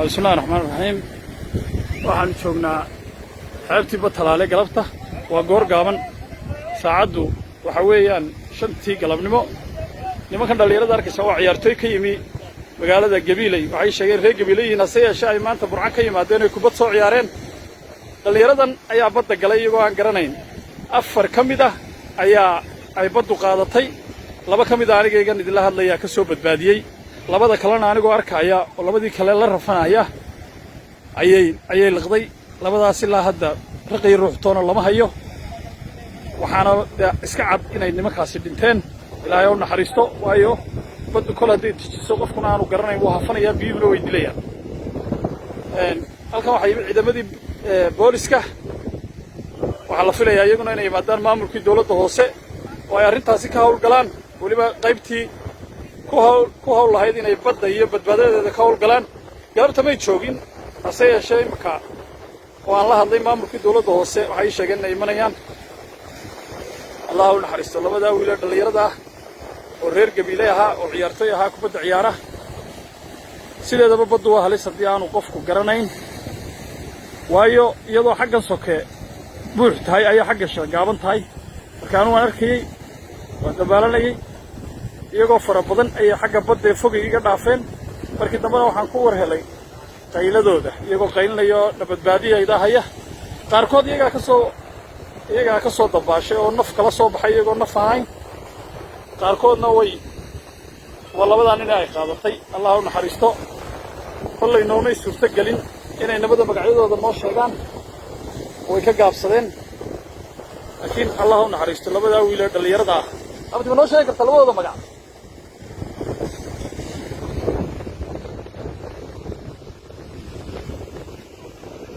بسم الله الرحمن الرحيم. waxaan joognaa xeebtii Batalaale galabta waa goor gaaban saacadu waxa weeyaan 5tii galabnimo nimankan dhalinyarada arkaysa waa ciyaartoy ka yimi magaalada Gabiley waxay sheegeen reer Gabiley in asayaasha ay maanta burcan ka yimaadeen ay kubad soo ciyaareen dhalinyaradan ayaa badda galay iyagoo aan garanayn afar kamid ah ayaa ay baddu qaadatay laba kamid ah anigaygan idin la hadlaya ka soo badbaadiyay labada kalena anigoo arkaya oo labadii kale la rafanaya ayay liqday labadaas ilaa hadda raqay ruuxtoona lama hayo waxaana iska cad inay nimankaasi dhinteen ilaahay oo naxariisto waayo baddu kala haday tijiso qofkuna aanu garanayn waa hafanaya biyuuna way dilayaan halkan waxa yimid ciidamadii booliska waxaa la filayaa iyaguna inay yimaadaan maamulkii dawladda hoose oo ay arrintaasi ka hawlgalaan weliba qaybtii ku hawl lahayd inay badda iyo badbaadadeeda ka hawlgalaan galabta may joogin hase yeeshee imika oo aan la hadlay maamulkii dawladda hoose waxay sheegeen inay imanayaan allah u naxariisto labadaa wiil ee dhalinyarada ah oo reer Gabiley ahaa oo ciyaartoy ahaa kubadda ciyaara sideedaba baddu waa halis haddii aanu qofku garanayn waayo iyadoo xaggan soke buux tahay ayaa xagga gaaban tahay marka anu waan arkayay waan dabaalanayay iyagoo fara badan ayay xagga badda fogay iga dhaafeen markii dambena waxaan ku war helay qayladooda iyagoo qaylinayo badbaadiya idahaya qaarkood iyagaa ka soo dabaashay oo naf kala soo baxay iyagoo naf ahayn qaarkoodna waa labadan in ay qaadatay allah u naxariisto kollay noomay suurto gelin inay nabada magacyadooda noo sheegaan way ka gaabsadeen laakiin allah u naxariisto labadaa wiil ee dhalinyarada ah abdi ma noo sheegi kartaa labadooda magac